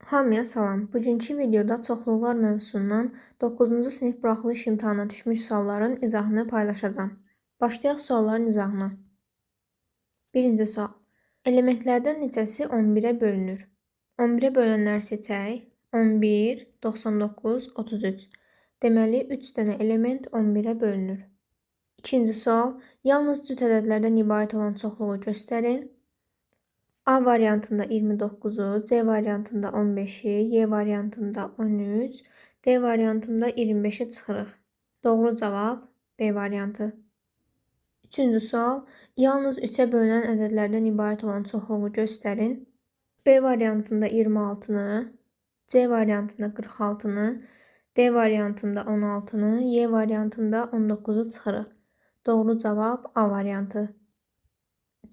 Hamıya salam. Bugünkü videoda çoxluqlar mövzusundan 9-cu sinif buraxılış imtahana düşmüş sualların izahını paylaşacağım. Başlayaq sualların izahına. Birinci sual. Elementlərdən neçəsi 11-ə bölünür? 11-ə bölənləri seçək. 11, 99, 33. Deməli, 3 dənə element 11-ə bölünür. İkinci sual. Yalnız cüt ədədlərdən ibarət olan çoxluğu göstərin. A variantında 29'u, C variantında 15'i, Y variantında 13, D variantında 25'i çıxırıq. Doğru cavab B variantı. Üçüncü sual. Yalnız 3'ə bölünən ədədlərdən ibarət olan çoxluğu göstərin. B variantında 26'nı, C variantında 46'nı, D variantında 16'nı, Y variantında 19'u çıxırıq. Doğru cavab A variantı.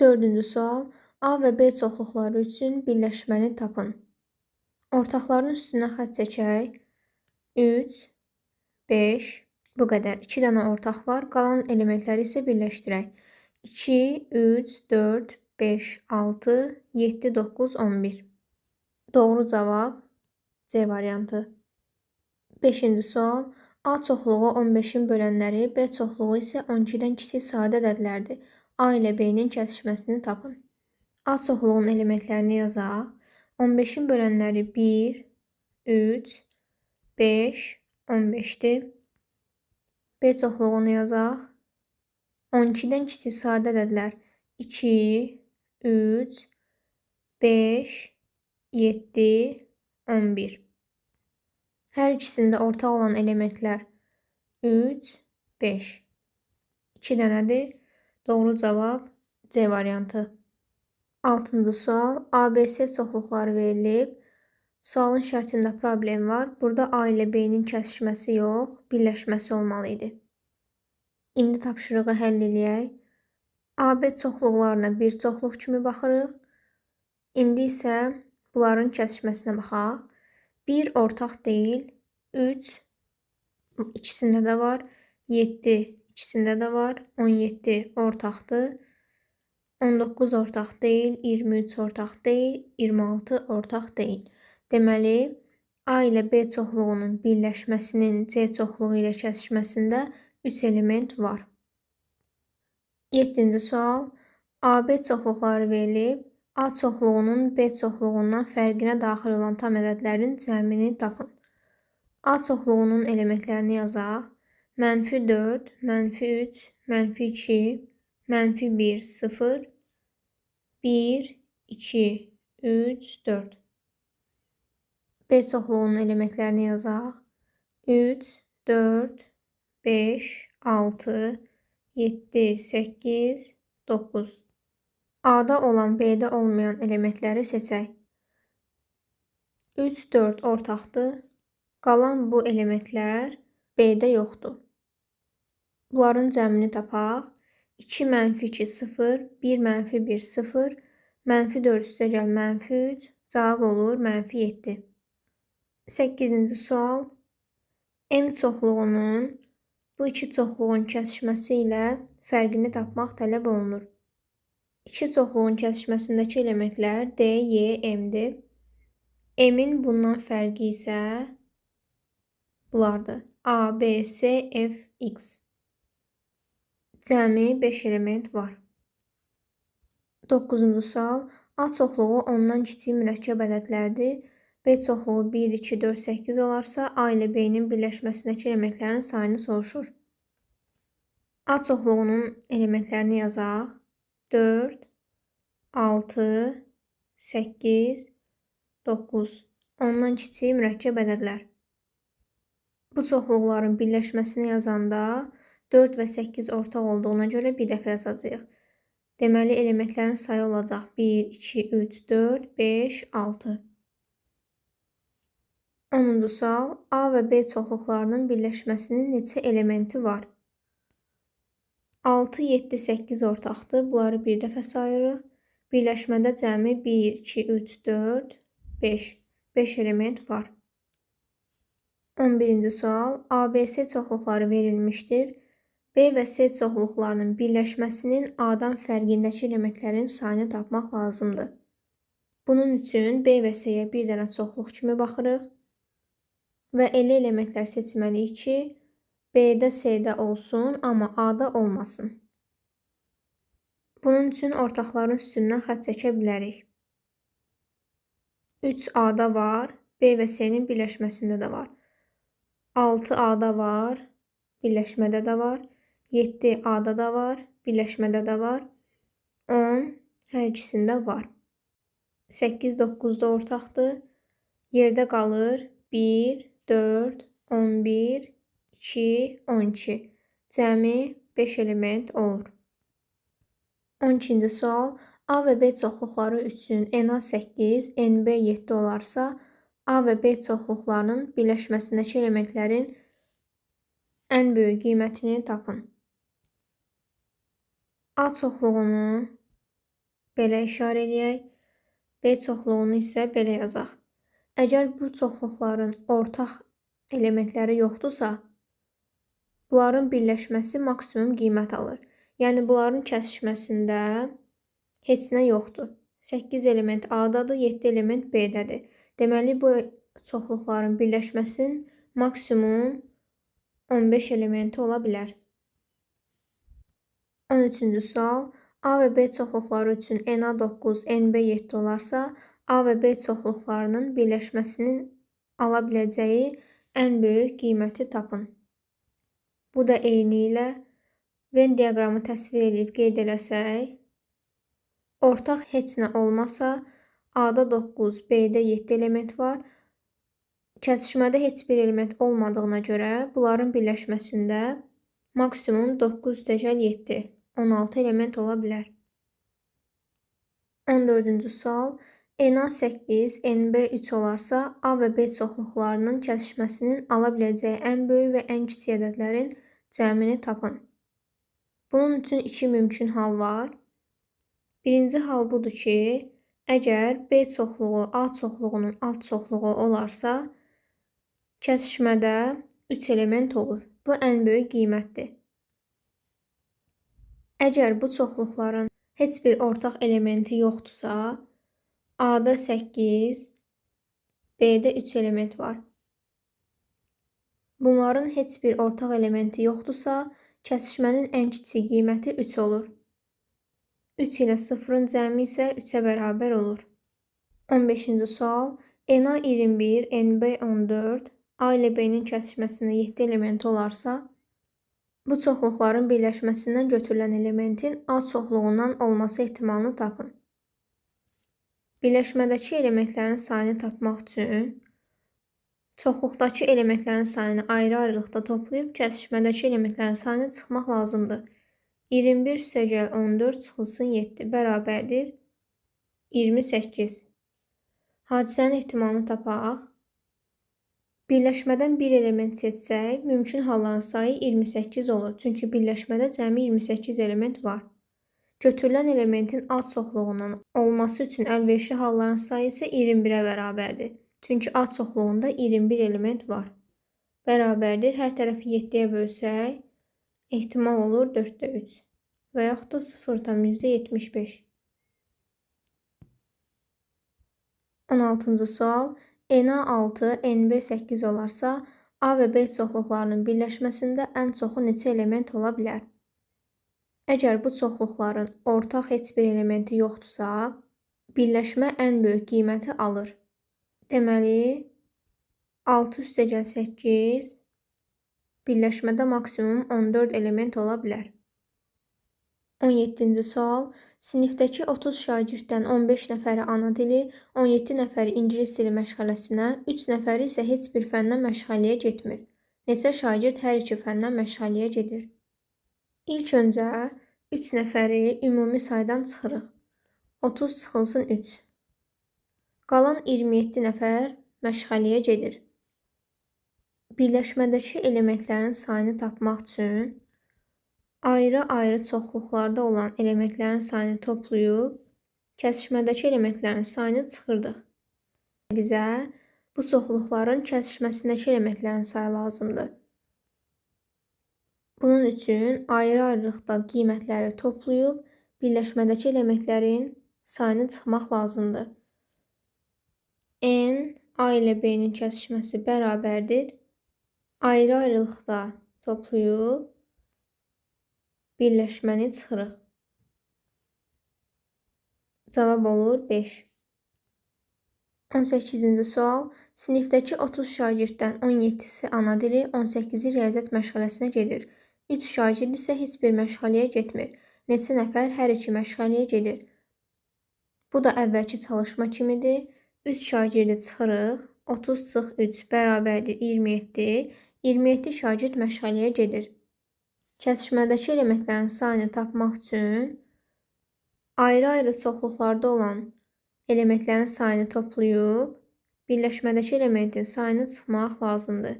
Dördüncü sual. A və B çoxluqları üçün birləşməni tapın. Ortaqların üstünə xətt çəkək. 3, 5, bu qədər. 2 dənə ortaq var. Qalan elementləri isə birləşdirək. 2, 3, 4, 5, 6, 7, 9, 11. Doğru cavab C variantı. 5-ci sual. A çoxluğu 15-in bölənləri, B çoxluğu isə 12-dən kiçik sadə ədədlərdir. A ilə B-nin kəsişməsini tapın. A çoxluğun elementlərini yazaq. 15-in bölənləri 1, 3, 5, 15'dir. B çoxluğunu yazaq. 12-dən kiçik sadə ədədlər 2, 3, 5, 7, 11. Hər ikisində ortaq olan elementlər 3, 5. 2 dənədir. Doğru cavab C variantı. 6-cı sual. ABC çoxluqları verilib. Sualın şərtində problem var. Burada A ilə B-nin kəsişməsi yox, birləşməsi olmalı idi. İndi tapşırığı həll eləyək. AB çoxluqlarına bir çoxluq kimi baxırıq. İndi isə bunların kəsişməsinə baxaq. 1 ortaq deyil. 3 ikisində də var. 7 ikisində də var. 17 ortaqdır. 19 ortaq deyil, 23 ortaq deyil, 26 ortaq deyil. Deməli, A ilə B çoxluğunun birləşməsinin C çoxluğu ilə kəsişməsində 3 element var. 7-ci sual. AB çoxluqları verilib. A çoxluğunun B çoxluğundan fərqinə daxil olan tam ədədlərin cəmini tapın. A çoxluğunun elementlərini yazaq. -4, -3, -2, -1, 0, 1, 2, 3, 4. B çoxluğunun elementlərini yazaq. 3, 4, 5, 6, 7, 8, 9. A-da olan B-də olmayan elementləri seçək. 3, 4 ortaqdır. Qalan bu elementlər B-də yoxdur. Bunların cəmini tapaq. 2 -2 0, 1 -1 0, -4 üstə gəl -3, cavab olur -7. 8-ci sual. M çoxluğunun bu iki çoxluğun kəsişməsi ilə fərqini tapmaq tələb olunur. İki çoxluğun kəsişməsindəki elementlər D, Y, M-dir. M-in bundan fərqi isə bunlardır. A, B, C, F, X. Cəmi 5 element var. 9-cu sual. A çoxluğu ondan kiçik mürəkkəb ədədlərdir. B çoxluğu 1, 2, 4, 8 olarsa A ilə B-nin birləşməsindəki elementlərin sayını soruşur. A çoxluğunun elementlərini yazaq. 4, 6, 8, 9. Ondan kiçik mürəkkəb ədədlər. Bu çoxluqların birləşməsini yazanda 4 və 8 ortaq olduğuna görə bir dəfə yazacağıq. Deməli, elementlərin sayı olacaq 1, 2, 3, 4, 5, 6. 10-cu sual. A və B çoxluqlarının birləşməsinin neçə elementi var? 6, 7, 8 ortaqdır. Bunları bir dəfə sayırıq. Birləşmədə cəmi 1, 2, 3, 4, 5. 5 element var. 11-ci sual. ABC çoxluqları verilmişdir. B və C çoxluqlarının birləşməsinin A-dan fərqindəki elementlərin sayını tapmaq lazımdır. Bunun üçün B və C-yə bir dənə çoxluq kimi baxırıq və elə elementlər seçməliyik ki, B-də, C-də olsun, amma A-da olmasın. Bunun üçün ortaqların üstündən xətt çəkə bilərik. 3 A-da var, B və C-nin birləşməsində də var. 6 A-da var, birləşmədə də var. 7 A-da da var, birləşmədə də var. 10 hər ikisində var. 8 9-da ortaqdır. Yerdə qalır 1, 4, 11, 2, 12. Cəmi 5 element olur. 12-ci sual. A və B çoxluqları üçün NA 8, NB 7 olarsa, A və B çoxluqlarının birləşməsindəki elementlərin ən böyük qiymətini tapın. A çoxluğunu belə işarə eləyək, B çoxluğunu isə belə yazaq. Əgər bu çoxluqların ortaq elementləri yoxdursa, bunların birləşməsi maksimum qiymət alır. Yəni, bunların kəsişməsində heç nə yoxdur. 8 element A-dadır, 7 element B-dədir. Deməli, bu çoxluqların birləşməsinin maksimum 15 elementi ola bilər. 13-cü sual. A və B çoxluqları üçün NA 9, NB 7 olarsa, A və B çoxluqlarının birləşməsinin ala biləcəyi ən böyük qiyməti tapın. Bu da eyni ilə Venn diaqramı təsvir edib qeyd eləsək, ortaq heç nə olmasa, A-da 9, B-də 7 element var. Kəsişmədə heç bir element olmadığına görə, bunların birləşməsində maksimum 9-7, 16 element ola bilər. 14-cü sual. NA 8, NB 3 olarsa, A və B çoxluqlarının kəsişməsinin ala biləcəyi ən böyük və ən kiçik ədədlərin cəmini tapın. Bunun üçün iki mümkün hal var. Birinci hal budur ki, əgər B çoxluğu A çoxluğunun alt çoxluğu olarsa, kəsişmədə 3 element olur. Bu ən böyük qiymətdir. Əgər bu çoxluqların heç bir ortaq elementi yoxdursa, A-da 8, B-də 3 element var. Bunların heç bir ortaq elementi yoxdursa, kəsişmənin ən kiçik qiyməti 3 olur. 3 ilə 0-ın cəmi isə 3-ə bərabər olur. 15-ci sual. NA 21, NB 14, A ilə B-nin kəsişməsində 7 element olarsa, bu çoxluqların birləşməsindən götürülən elementin A çoxluğundan olması ehtimalını tapın. Birləşmədəki elementlərin sayını tapmaq üçün çoxluqdakı elementlərin sayını ayrı-ayrılıqda toplayıb kəsişmədəki elementlərin sayını çıxmaq lazımdır. 21 + 14 çıxılsın 7 bərabərdir 28. Hadisənin ehtimalını tapaq. Birləşmədən bir element seçsək, mümkün halların sayı 28 olur. Çünki birləşmədə cəmi 28 element var. Götürülən elementin A çoxluğunun olması üçün əlverişli halların sayı isə 21-ə bərabərdir. Çünki A çoxluğunda 21 element var. Bərabərdir. Hər tərəfi 7-yə bölsək, ehtimal olur 4-də 3 və yaxud da 0,75. 16-cı sual. NA 6, NB 8 olarsa, A və B çoxluqlarının birləşməsində ən çoxu neçə element ola bilər? Əgər bu çoxluqların ortaq heç bir elementi yoxdursa, birləşmə ən böyük qiyməti alır. Deməli, 6 + 8 birləşmədə maksimum 14 element ola bilər. 17-ci sual. Sinifdəki 30 şagirddən 15 nəfəri ana dili, 17 nəfəri ingilis dili məşğələsinə, 3 nəfəri isə heç bir fəndən məşğələyə getmir. Neçə şagird hər iki fəndən məşğələyə gedir? İlk öncə 3 nəfəri ümumi saydan çıxırıq. 30 çıxılsın 3. Qalan 27 nəfər məşğələyə gedir. Birləşmədəki elementlərin sayını tapmaq üçün ayrı-ayrı çoxluqlarda olan elementlərin sayını toplayıb, kəsişmədəki elementlərin sayını çıxırdıq. Bizə bu çoxluqların kəsişməsindəki elementlərin sayı lazımdır. Bunun üçün ayrı-ayrılıqda qiymətləri toplayıb, birləşmədəki elementlərin sayını çıxmaq lazımdır. N A ilə B-nin kəsişməsi bərabərdir. Ayrı-ayrılıqda toplayıb birləşməni çıxırıq. Cavab olur 5. 18-ci sual. Sinifdəki 30 şagirddən 17-si ana dili, 18-i riyaziyyat məşğələsinə gedir. 3 şagird isə heç bir məşğələyə getmir. Neçə nəfər hər iki məşğələyə gedir? Bu da əvvəlki çalışma kimidir. 3 şagirdi çıxırıq. 30 çıx 3 bərabərdir 27. 27 şagird məşğələyə gedir. Kəsişmədəki elementlərin sayını tapmaq üçün ayrı-ayrı çoxluqlarda olan elementlərin sayını toplayıb birləşmədəki elementin sayını çıxmaq lazımdır.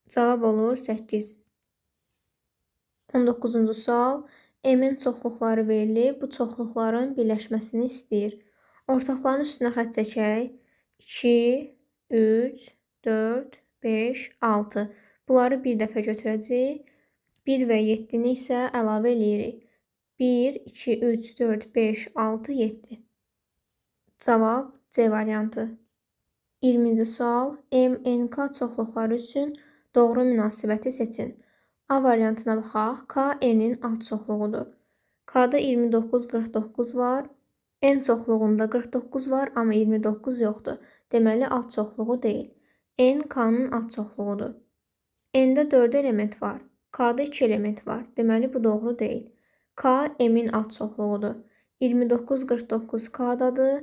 Cavab olur 8. 19-cu sual. M-in çoxluqları verilib, bu çoxluqların birləşməsini istəyir. Ortaqların üstünə xətt çəkək. 2, 3, 4, 5, 6. Bunları bir dəfə götürəcəyik. 1 və 7-ni isə əlavə eləyirik. 1, 2, 3, 4, 5, 6, 7. Cavab C variantı. 20-ci sual. M-NK çoxluqları üçün doğru münasibəti seçin. A variantına baxaq. K N-in alt çoxluğudur. K-da 29, 49 var. N çoxluğunda 49 var, amma 29 yoxdur. Deməli, alt çoxluğu deyil. N K-nın alt çoxluğudur. N-də 4 element var. K-da 2 element var. Deməli, bu doğru deyil. K M-in alt çoxluğudur. 29, 49 K-dadır.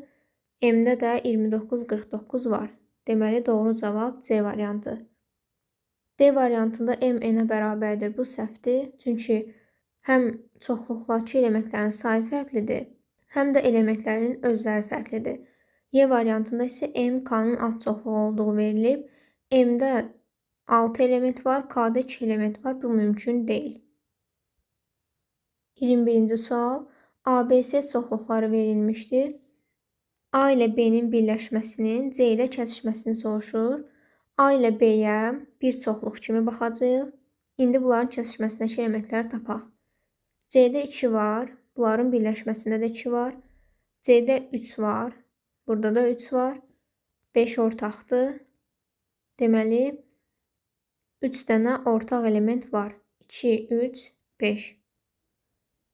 M-də də 29, 49 var. Deməli, doğru cavab C variantı. D variantında M N-ə bərabərdir. Bu səhvdir. Çünki həm çoxluqdakı elementlərin sayı fərqlidir, həm də elementlərin özləri fərqlidir. Y variantında isə M K-nın alt çoxluğu olduğu verilib. M-də 6 element var, K-da 2 element var. Bu mümkün deyil. 21-ci sual. ABC çoxluqları verilmişdir. A ilə B-nin birləşməsinin C ilə kəsişməsini soruşur. A ilə B-yə bir çoxluq kimi baxacağıq. İndi bunların kəsişməsindəki elementləri tapaq. C-də 2 var. Bunların birləşməsində də 2 var. C-də 3 var. Burada da 3 var. 5 ortaqdır. Deməli, 3 dənə ortaq element var. 2, 3, 5.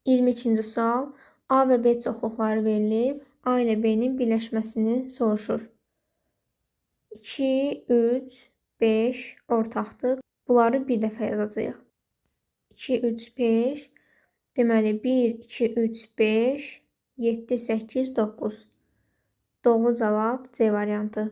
22-ci sual. A və B çoxluqları verilib. A ilə B-nin birləşməsini soruşur. 2, 3, 5 ortaqdır. Bunları bir dəfə yazacağıq. 2, 3, 5. Deməli, 1, 2, 3, 5, 7, 8, 9. Doğru cavab C variantı.